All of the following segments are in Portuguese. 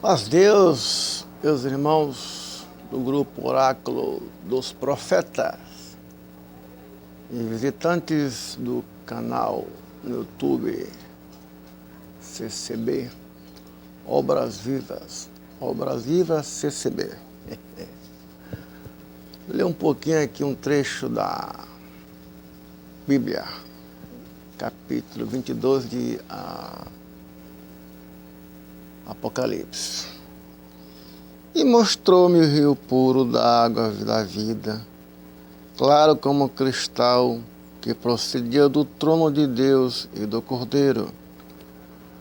Mas Deus, meus irmãos do grupo Oráculo dos Profetas e visitantes do canal no YouTube CCB, Obras Vivas CCB. Vou ler um pouquinho aqui um trecho da Bíblia, capítulo 22 de Apocalipse. E mostrou-me o rio puro da água da vida, claro como cristal, que procedia do trono de Deus e do Cordeiro.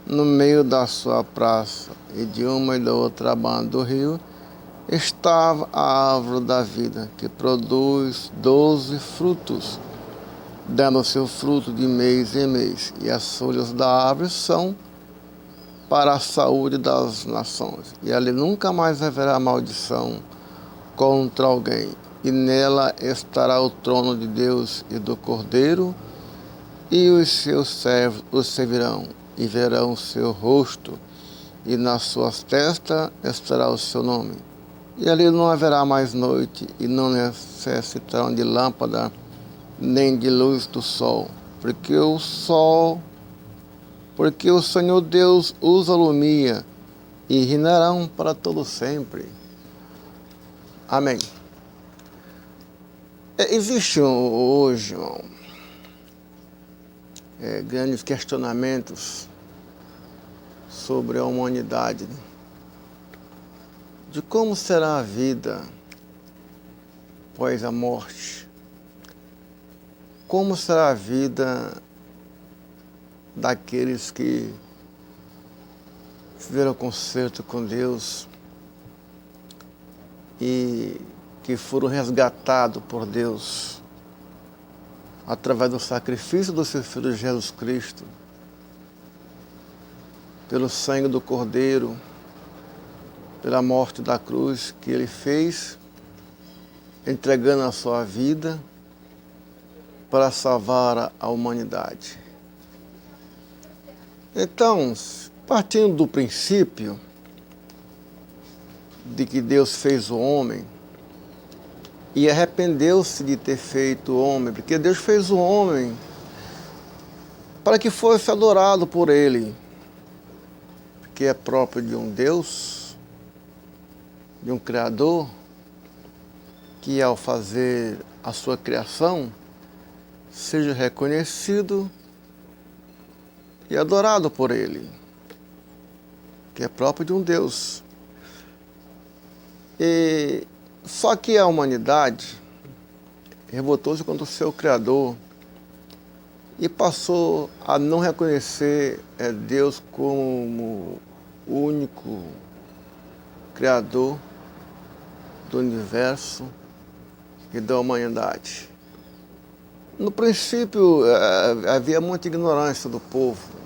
No meio da sua praça e de uma e da outra banda do rio estava a árvore da vida, que produz 12 frutos, dando seu fruto de mês em mês, e as folhas da árvore são para a saúde das nações, e ali nunca mais haverá maldição contra alguém, e nela estará o trono de Deus e do Cordeiro, e os seus servos o servirão, e verão o seu rosto, e nas suas testas estará o seu nome. E ali não haverá mais noite, e não necessitarão de lâmpada, nem de luz do sol, porque o Senhor Deus os alumia, e reinarão para todo sempre. Amém. Existem hoje, irmão, grandes questionamentos sobre a humanidade, de como será a vida após a morte, como será a vida daqueles que fizeram concerto com Deus e que foram resgatados por Deus através do sacrifício do seu Filho Jesus Cristo, pelo sangue do Cordeiro, pela morte da cruz que ele fez, entregando a sua vida para salvar a humanidade. Então, partindo do princípio de que Deus fez o homem e arrependeu-se de ter feito o homem, porque Deus fez o homem para que fosse adorado por ele, que é próprio de um Deus, de um Criador, que ao fazer a sua criação seja reconhecido e adorado por ele, que é próprio de um Deus. Só que a humanidade revoltou-se contra o seu Criador e passou a não reconhecer Deus como o único Criador do universo e da humanidade. No princípio, havia muita ignorância do povo.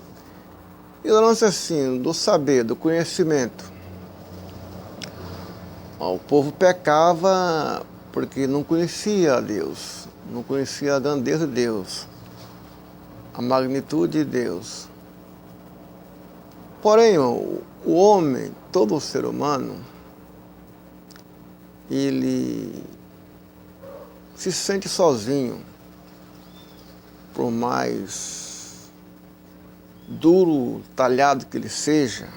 Ignorância, assim, do saber, do conhecimento. O povo pecava porque não conhecia a Deus, não conhecia a grandeza de Deus, a magnitude de Deus. Porém, o homem, todo ser humano, ele se sente sozinho, por mais duro, talhado que ele seja.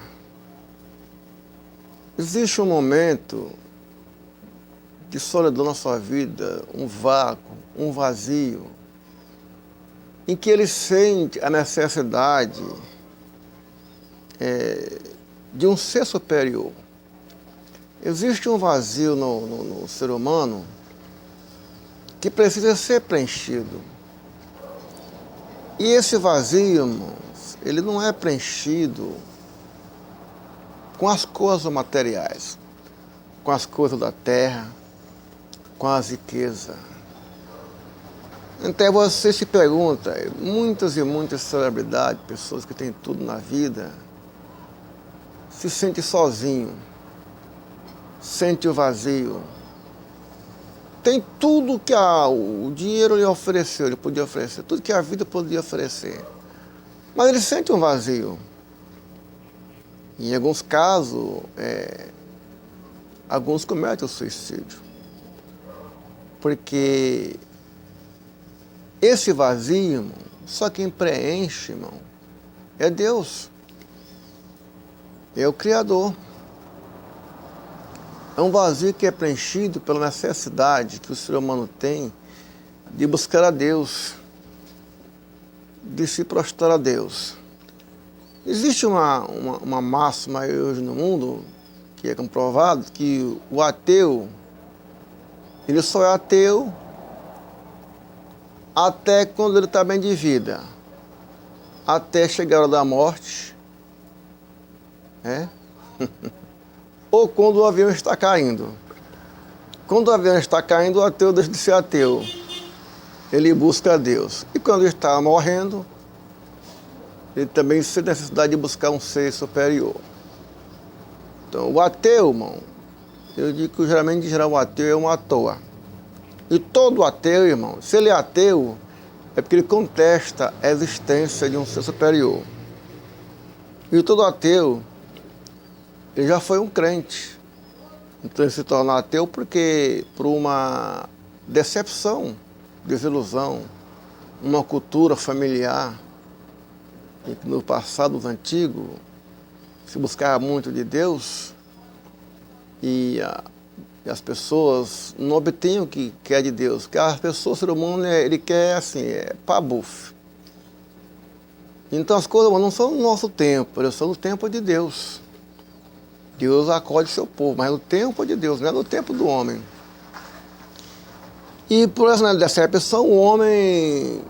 Existe um momento de solidão na sua vida, um vácuo, um vazio, em que ele sente a necessidade de um ser superior. Existe um vazio no ser humano que precisa ser preenchido. E esse vazio, irmãos, ele não é preenchido com as coisas materiais, com as coisas da terra, com as riquezas. Então você se pergunta, muitas e muitas celebridades, pessoas que têm tudo na vida, se sentem sozinho, sente o vazio. Tem tudo que o dinheiro lhe ofereceu, ele podia oferecer, tudo que a vida podia oferecer. Mas ele sente um vazio. Em alguns casos, alguns cometem o suicídio. Porque esse vazio, irmão, só quem preenche, irmão, é Deus. É o Criador. É um vazio que é preenchido pela necessidade que o ser humano tem de buscar a Deus, de se prostrar a Deus. Existe uma máxima hoje no mundo, que é comprovado, que o ateu, ele só é ateu até quando ele está bem de vida, até chegar a hora da morte, ou quando o avião está caindo. Quando o avião está caindo, o ateu deixa de ser ateu. Ele busca a Deus. E quando ele está morrendo, ele também sente necessidade de buscar um ser superior. Então, o ateu, irmão, eu digo que geralmente, em geral, o ateu é um à toa. E todo ateu, irmão, se ele é ateu, é porque ele contesta a existência de um ser superior. E todo ateu, ele já foi um crente. Então ele se torna ateu porque, por uma decepção, desilusão, uma cultura familiar, em que no passado antigo se buscava muito de Deus e as pessoas não obtinham o que quer de Deus, porque as pessoas, o ser humano, ele quer assim, pabuf. Então as coisas não são no nosso tempo, elas são no tempo de Deus. Deus acolhe seu povo, mas é no tempo de Deus, não é no tempo do homem. E por essa decepção, o homem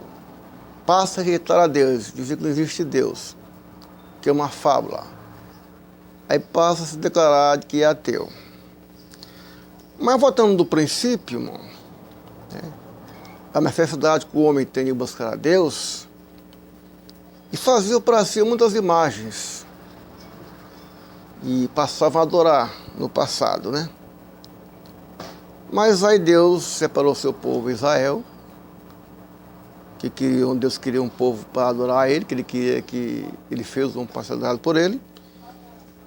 passa a rejeitar a Deus, dizer que não existe Deus, que é uma fábula. Aí passa a se declarar de que é ateu. Mas voltando do princípio, irmão, a necessidade que o homem tem de buscar a Deus, e fazia para si muitas imagens, e passavam a adorar no passado, né? Mas aí Deus separou seu povo Israel, Deus queria um povo para adorar Ele, que Ele queria que Ele fez um passageiro por Ele,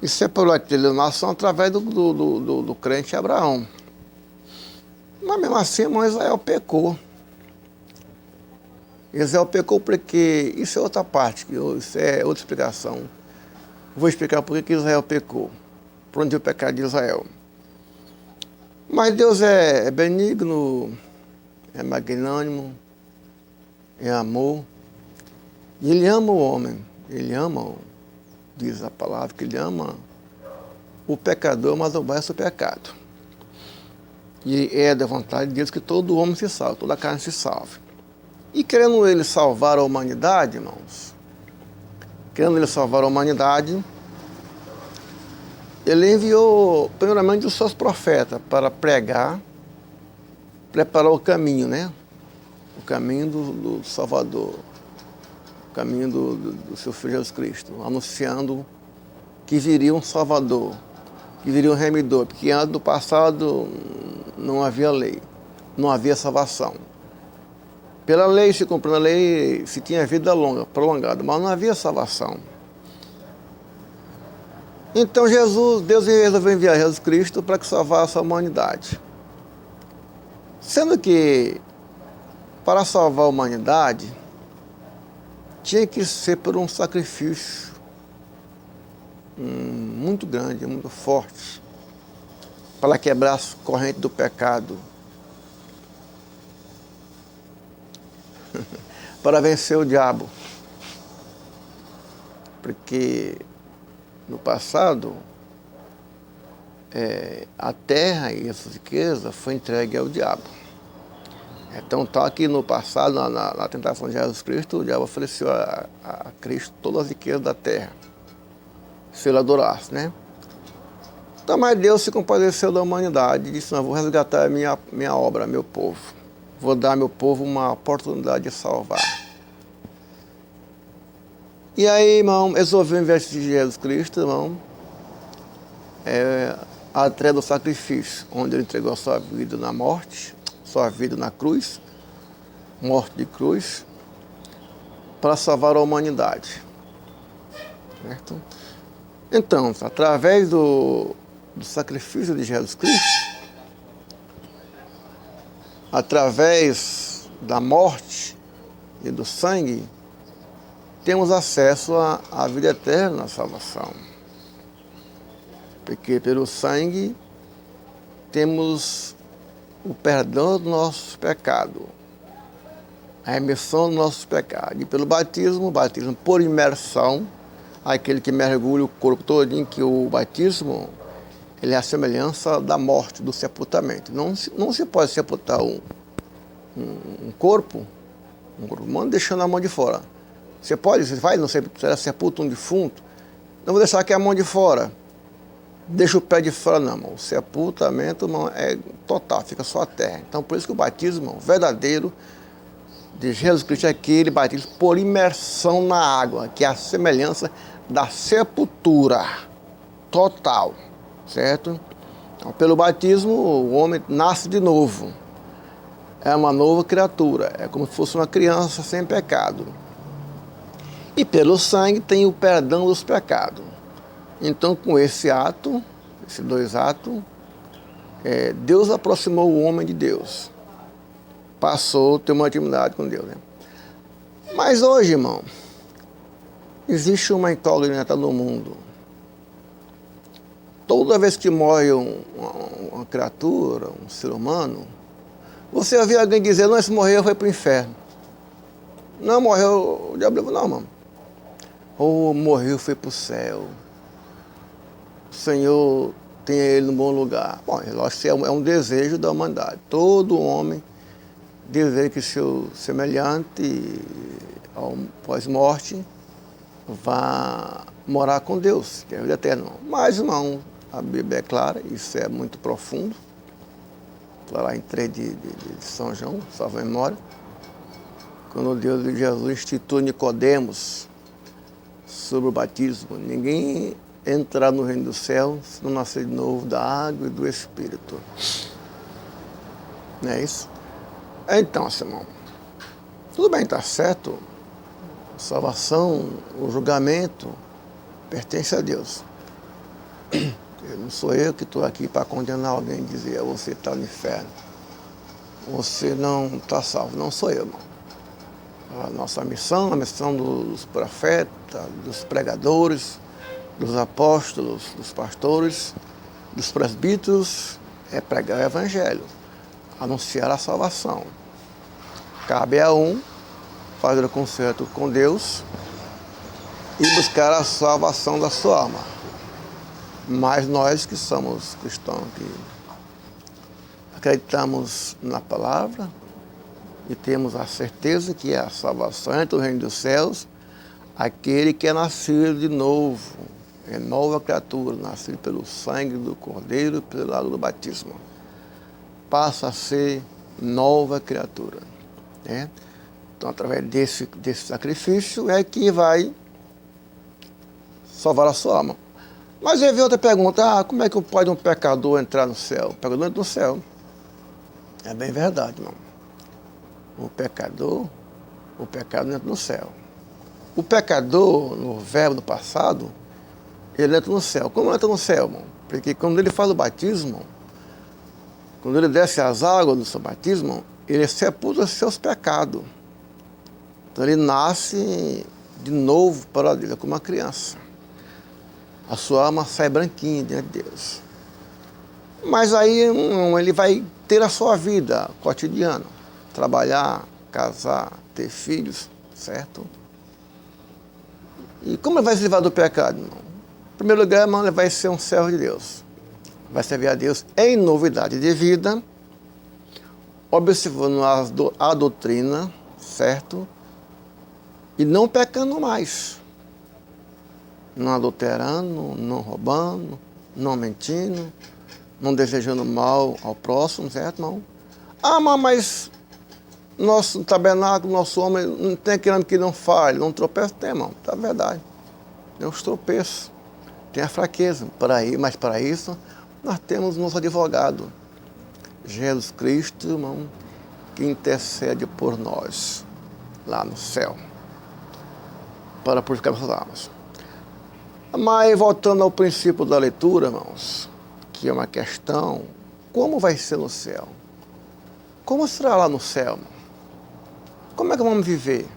e separou aquela nação através do crente Abraão. Mas mesmo assim, irmão, Israel pecou. Israel pecou porque, isso é outra parte, isso é outra explicação. Vou explicar por que Israel pecou, por onde é o pecado de Israel. Mas Deus é benigno, é magnânimo, é amor. E Ele ama o homem, Ele ama, diz a palavra, que Ele ama o pecador, mas obedece o pecado. E é da vontade de Deus que todo homem se salve, toda a carne se salve. E querendo Ele salvar a humanidade, irmãos, querendo Ele salvar a humanidade, Ele enviou primeiramente os seus profetas para pregar, preparar o caminho, né? O caminho do Salvador, o caminho do seu Filho Jesus Cristo, anunciando que viria um Salvador, que viria um remidor, porque antes do passado não havia lei, não havia salvação. Pela lei, se cumprindo a lei, se tinha vida longa, prolongada, mas não havia salvação. Então Deus resolveu enviar Jesus Cristo para que salvasse a humanidade. Sendo que, para salvar a humanidade, tinha que ser por um sacrifício muito grande, muito forte, para quebrar as correntes do pecado, para vencer o diabo. Porque no passado, a terra e a sua riqueza foi entregue ao diabo. Então, tal que no passado, na tentação de Jesus Cristo, o diabo ofereceu a Cristo todas as riquezas da terra, se ele adorasse, né? Então, mas Deus se compadeceu da humanidade e disse: não, vou resgatar a minha obra, meu povo. Vou dar ao meu povo uma oportunidade de salvar. E aí, irmão, resolveu investir em Jesus Cristo, irmão, atrás do sacrifício, onde ele entregou a sua vida na morte, sua vida na cruz, morte de cruz, para salvar a humanidade. Certo? Então, através do sacrifício de Jesus Cristo, através da morte e do sangue, temos acesso à vida eterna, à salvação. Porque pelo sangue temos o perdão dos nossos pecados, a remissão dos nossos pecados. E pelo batismo por imersão, aquele que mergulha o corpo todinho, que o batismo ele é a semelhança da morte, do sepultamento. Não se pode sepultar um corpo humano deixando a mão de fora. Você vai, não sei, sepulta um defunto, não vou deixar aqui a mão de fora, deixa o pé de fora, não, irmão. O sepultamento, irmão, é total, fica só a terra. Então, por isso que o batismo, irmão, verdadeiro, de Jesus Cristo é aquele batismo por imersão na água, que é a semelhança da sepultura total, certo? Então, pelo batismo, o homem nasce de novo. É uma nova criatura, é como se fosse uma criança sem pecado. E pelo sangue tem o perdão dos pecados. Então, com esse ato, esses dois atos, Deus aproximou o homem de Deus. Passou a ter uma intimidade com Deus, né? Mas hoje, irmão, existe uma incógnita no mundo. Toda vez que morre uma criatura, um ser humano, você ouvir alguém dizer, não, esse morreu, foi para o inferno. Não, morreu, o diabo levou, não, mano. Ou morreu, foi para o céu. O Senhor tem ele no bom lugar. Bom, lógico, é um desejo da humanidade. Todo homem deseja que seu semelhante, pós-morte, vá morar com Deus, que é a vida eterna. Mas, irmão, a Bíblia é clara, isso é muito profundo. Está lá em 3 de São João, salvo a memória. Quando Deus e Jesus institui Nicodemos sobre o batismo, ninguém entrará no reino do céu se não nascer de novo da água e do Espírito. Não é isso? Então, irmão, tudo bem, está certo. A salvação, o julgamento, pertence a Deus. Não sou eu que estou aqui para condenar alguém e dizer, você está no inferno. Você não está salvo. Não sou eu, irmão. A nossa missão, a missão dos profetas, dos pregadores, dos apóstolos, dos pastores, dos presbíteros, é pregar o evangelho, anunciar a salvação. Cabe a um fazer o concerto com Deus e buscar a salvação da sua alma. Mas nós que somos cristãos, que acreditamos na palavra e temos a certeza que é a salvação entre o reino dos céus, aquele que é nascido de novo, é nova criatura, nascido pelo sangue do Cordeiro e pelo lado do batismo, passa a ser nova criatura, né? Então, através desse sacrifício é que vai salvar a sua alma. Mas aí vem outra pergunta, como é que pode um pecador entrar no céu? O pecador entra no céu. É bem verdade, irmão. O pecado entra no céu. O pecador, no verbo do passado, ele entra no céu. Como entra no céu, irmão? Porque quando ele faz o batismo, quando ele desce as águas do seu batismo, ele sepulta seus pecados. Então ele nasce de novo para Deus, como uma criança. A sua alma sai branquinha diante de Deus. Mas aí ele vai ter a sua vida cotidiana. Trabalhar, casar, ter filhos, certo? E como ele vai se livrar do pecado, irmão? Em primeiro lugar, irmão, ele vai ser um servo de Deus. Vai servir a Deus em novidade de vida, observando a doutrina, certo? E não pecando mais. Não adulterando, não roubando, não mentindo, não desejando mal ao próximo, certo, irmão? Mas nosso tabernáculo, nosso homem, não tem aquele homem que não falha, não tropeça, tem, irmão, tá verdade. Tem os tropeços, tem a fraqueza, mas para isso nós temos nosso advogado, Jesus Cristo, irmão, que intercede por nós, lá no céu, para purificar nossas almas. Mas voltando ao princípio da leitura, irmãos, que é uma questão, como vai ser no céu? Como será lá no céu? Como é que vamos viver?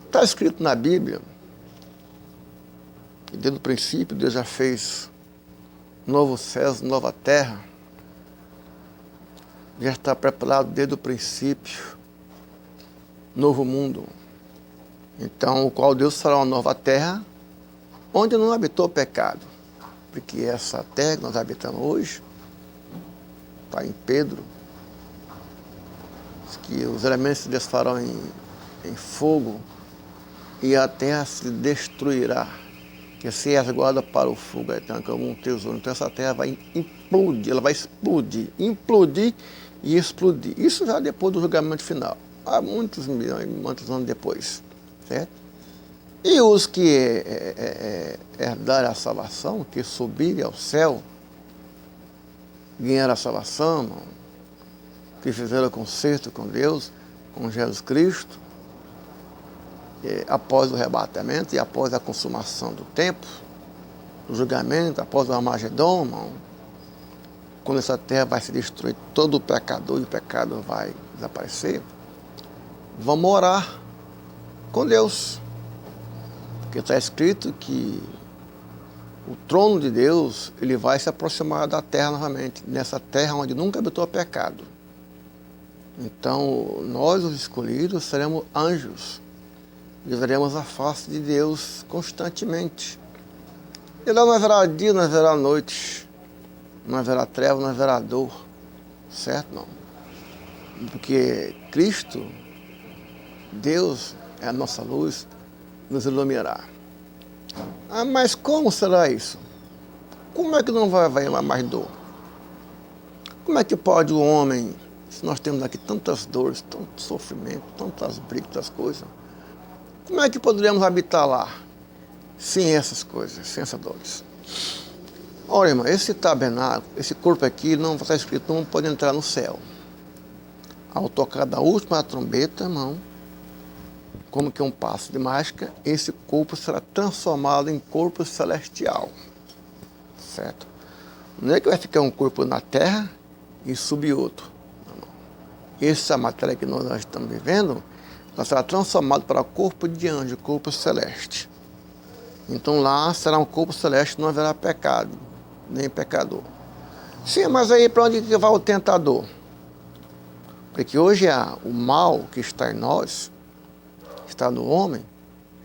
Está escrito na Bíblia, que desde o princípio Deus já fez novos céus, nova terra. Já está preparado desde o princípio, novo mundo. Então, o qual Deus fará uma nova terra, onde não habitou o pecado. Porque essa terra que nós habitamos hoje, está em Pedro, diz que os elementos se desfarão em fogo e a terra se destruirá, que se resguarda para o fogo eterno como um tesouro. Então essa terra vai implodir, ela vai explodir e explodir. Isso já depois do julgamento final, há muitos milhões, muitos anos depois, certo? E os que herdarem a salvação, que subirem ao céu, ganharam a salvação, que fizeram concerto com Deus, com Jesus Cristo, após o arrebatamento e após a consumação do tempo, o julgamento, após o Armagedon, irmão, quando essa terra vai se destruir, todo o pecador e o pecado vai desaparecer, vão morar com Deus. Porque está escrito que o trono de Deus, ele vai se aproximar da terra novamente, nessa terra onde nunca habitou pecado. Então, nós, os escolhidos, seremos anjos, e veremos a face de Deus constantemente. E lá não haverá dia, não haverá noite, não haverá treva, não haverá dor, certo? Não. Porque Cristo, Deus, é a nossa luz, nos iluminará. Ah, mas como será isso? Como é que não vai haver mais dor? Como é que pode o homem, se nós temos aqui tantas dores, tanto sofrimento, tantas brigas, tantas coisas, como é que poderíamos habitar lá sem essas coisas, sem essas dores? Olha, irmão, esse tabernáculo, esse corpo aqui, não está escrito, não pode entrar no céu. Ao tocar da última trombeta, irmão, como que um passo de mágica, esse corpo será transformado em corpo celestial, certo? Não é que vai ficar um corpo na terra e subir outro. Não. Essa matéria que nós estamos vivendo, ela será transformada para corpo de anjo, corpo celeste. Então lá será um corpo celeste, não haverá pecado, nem pecador. Sim, mas aí para onde vai o tentador? Porque hoje o mal que está em nós, está no homem,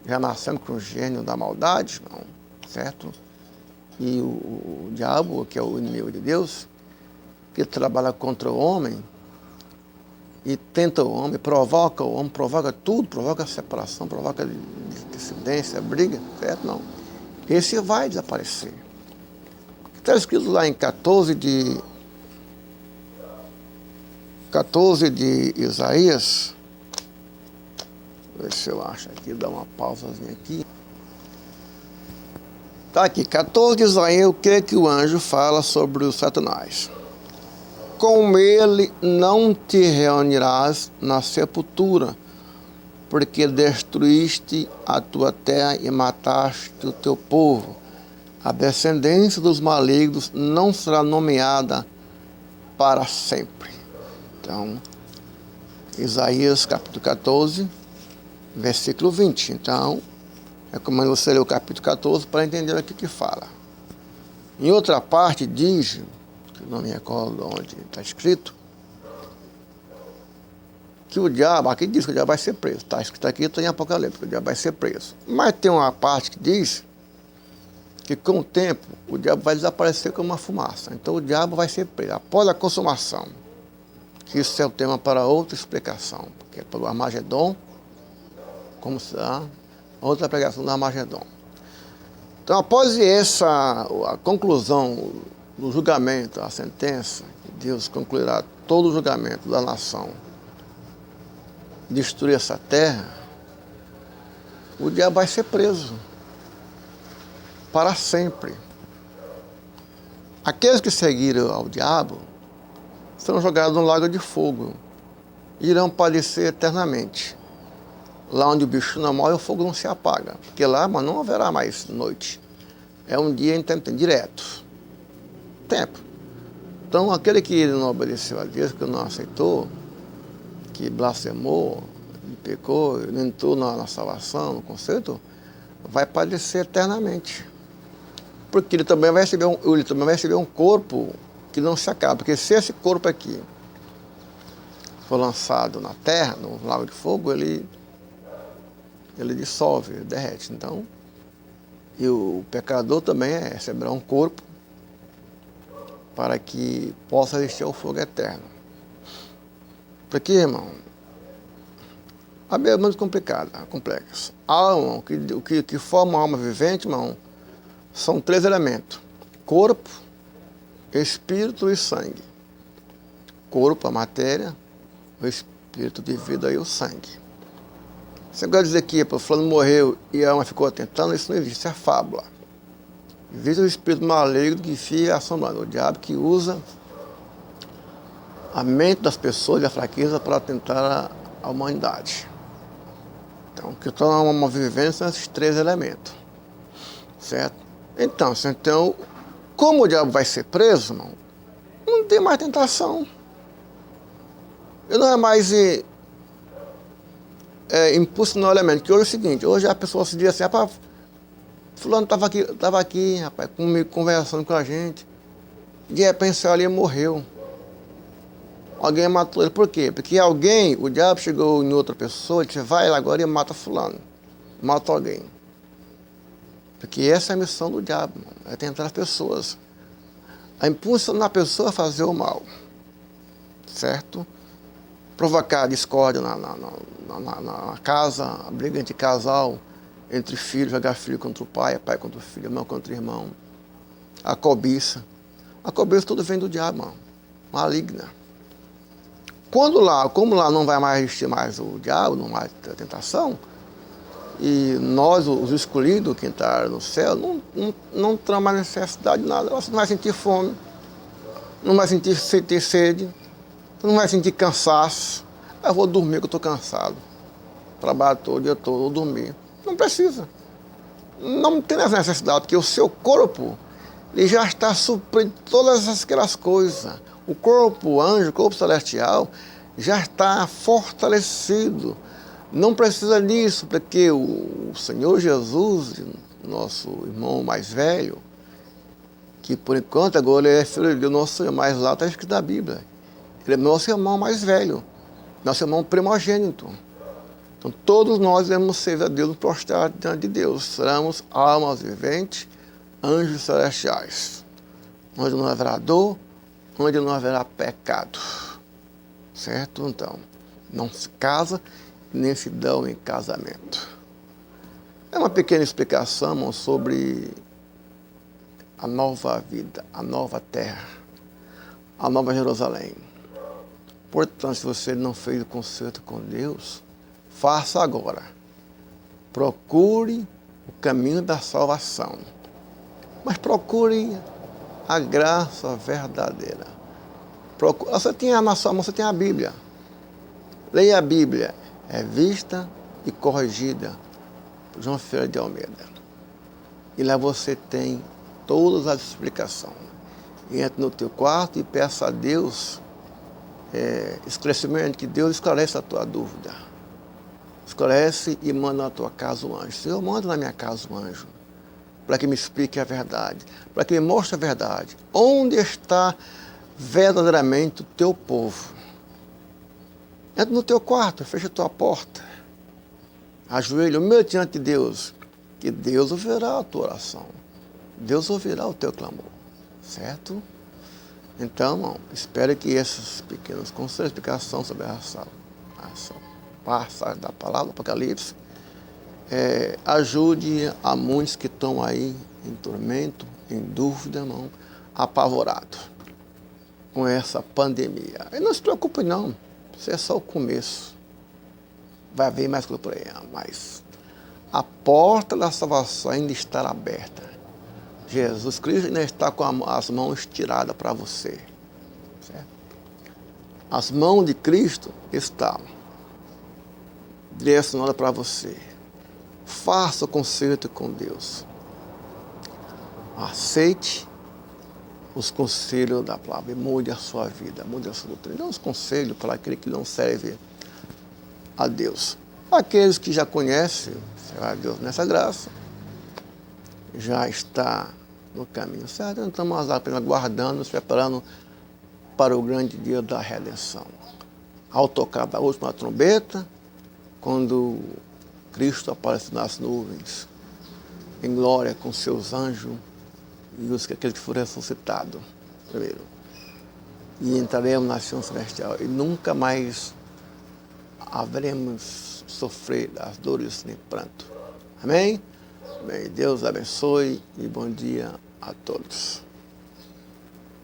já nascemos com o gênio da maldade, não, certo? E o diabo, que é o inimigo de Deus, que trabalha contra o homem e tenta o homem, provoca o homem, provoca tudo, provoca separação, provoca dissidência, briga, certo? Não. Esse vai desaparecer. Está escrito lá em 14 de Isaías. Deixa eu ver se eu acho aqui, dá uma pausazinha aqui. Está aqui, 14 de Isaías, o que é que o anjo fala sobre o Satanás? Com ele não te reunirás na sepultura, porque destruíste a tua terra e mataste o teu povo. A descendência dos malignos não será nomeada para sempre. Então, Isaías capítulo 14, versículo 20. Então, recomendo você ler o capítulo 14 para entender o que fala. Em outra parte diz, que não me recordo onde está escrito, que o diabo, aqui diz que o diabo vai ser preso. Está escrito aqui, está em Apocalipse, que o diabo vai ser preso. Mas tem uma parte que diz que com o tempo o diabo vai desaparecer como uma fumaça. Então o diabo vai ser preso após a consumação. Que isso é o tema para outra explicação, porque é pelo Armagedon, como será outra pregação do Armagedon. Então, após a conclusão do julgamento, a sentença, Deus concluirá todo o julgamento da nação, destruir essa terra, o diabo vai ser preso para sempre. Aqueles que seguiram ao diabo serão jogados no lago de fogo e irão padecer eternamente. Lá onde o bicho não morre, o fogo não se apaga. Porque lá, mas não haverá mais noite. É um dia direto. Tempo. Então, aquele que não obedeceu a Deus, que não aceitou, que blasfemou, pecou, não entrou na salvação, no conserto, vai padecer eternamente. Porque ele também vai receber um corpo que não se acaba. Porque se esse corpo aqui for lançado na terra, no lago de fogo, ele dissolve, ele derrete. Então, e o pecador também receberá um corpo para que possa resistir ao fogo eterno. Porque, irmão, a Bíblia é muito complicada, complexa. Alma, o que forma a alma vivente, irmão, são 3 elementos: corpo, espírito e sangue. Corpo, a matéria, o espírito de vida e o sangue. Você quer dizer que o fulano morreu e a alma ficou tentando? Isso não existe, isso é fábula. Existe o espírito maligno que fica assombrando, o diabo que usa a mente das pessoas e a fraqueza para tentar a humanidade. Então, o que torna uma vivência são esses 3 elementos. Certo? Então, como o diabo vai ser preso, irmão, não tem mais tentação. Ele não é mais impulsionar o elemento. Que hoje é o seguinte, hoje a pessoa se diz assim, rapaz, fulano estava aqui, rapaz, comigo, conversando com a gente, de repente saiu ali e morreu. Alguém matou ele. Por quê? Porque o diabo chegou em outra pessoa e disse, vai lá agora e mata fulano. Mata alguém. Porque essa é a missão do diabo, irmão, é tentar as pessoas. A impulsionar a pessoa a fazer o mal. Certo? Provocar discórdia na casa, a briga entre casal, entre filhos, jogar filho contra o pai contra o filho, irmão contra o irmão. A cobiça. A cobiça tudo vem do diabo, irmão. Maligna. Como lá não vai mais existir mais o diabo, não vai ter a tentação, e nós, os escolhidos, que entraram no céu, não terão mais necessidade de nada. Você não vai sentir fome, não vai sentir sede, não vai sentir cansaço. Eu vou dormir que eu estou cansado. Trabalho todo dia todo, vou dormir. Não precisa. Não tem essa necessidade, porque o seu corpo ele já está suprindo todas aquelas coisas. O corpo anjo, o corpo celestial, já está fortalecido. Não precisa disso, porque o Senhor Jesus, nosso irmão mais velho, que por enquanto agora ele é filho de Deus, nosso irmão mais lá, está escrito na Bíblia. Ele é nosso irmão mais velho, nosso irmão primogênito. Então todos nós devemos servir a Deus, nos prostrar diante de Deus. Seremos almas viventes, anjos celestiais, onde não haverá dor, onde não haverá pecado. Certo? Então, não se casa, nem se dão em casamento. É uma pequena explicação, irmão, sobre a nova vida, a nova terra, a nova Jerusalém. Portanto, se você não fez o concerto com Deus, faça agora. Procure o caminho da salvação. Mas procure a graça verdadeira. Você tem na sua mão, você tem a Bíblia. Leia a Bíblia. É vista e corrigida por João Ferreira de Almeida. E lá você tem todas as explicações. E entre no teu quarto e peça a Deus esclarecimento, que Deus esclarece a tua dúvida. Esclarece e manda na tua casa o anjo. Senhor, manda na minha casa o anjo, para que me explique a verdade, para que me mostre a verdade. Onde está verdadeiramente o teu povo? Entra no teu quarto, fecha a tua porta, ajoelha, humilha diante de Deus, que Deus ouvirá a tua oração, Deus ouvirá o teu clamor, certo? Então, irmão, espero que essas pequenas conselhos, explicação sobre a passagem da palavra do Apocalipse ajude a muitos que estão aí em tormento, em dúvida, irmão, apavorados com essa pandemia. E não se preocupe não, isso é só o começo. Vai haver mais coisa por aí, mas a porta da salvação ainda está aberta. Jesus Cristo ainda está com as mãos estiradas para você. Certo? As mãos de Cristo estão direcionada para você. Faça o concerto com Deus. Aceite os conselhos da palavra e mude a sua vida, mude a sua doutrina. Não os conselhos para aquele que não serve a Deus. Aqueles que já conhecem a Deus nessa graça, já está no caminho certo, então estamos apenas aguardando, nos preparando para o grande dia da redenção. Ao tocar da última trombeta, quando Cristo aparece nas nuvens, em glória com seus anjos, e aqueles que foram ressuscitados primeiro. E entraremos na nação celestial e nunca mais haveremos sofrer as dores nem pranto. Amém? Bem, Deus abençoe e bom dia a todos.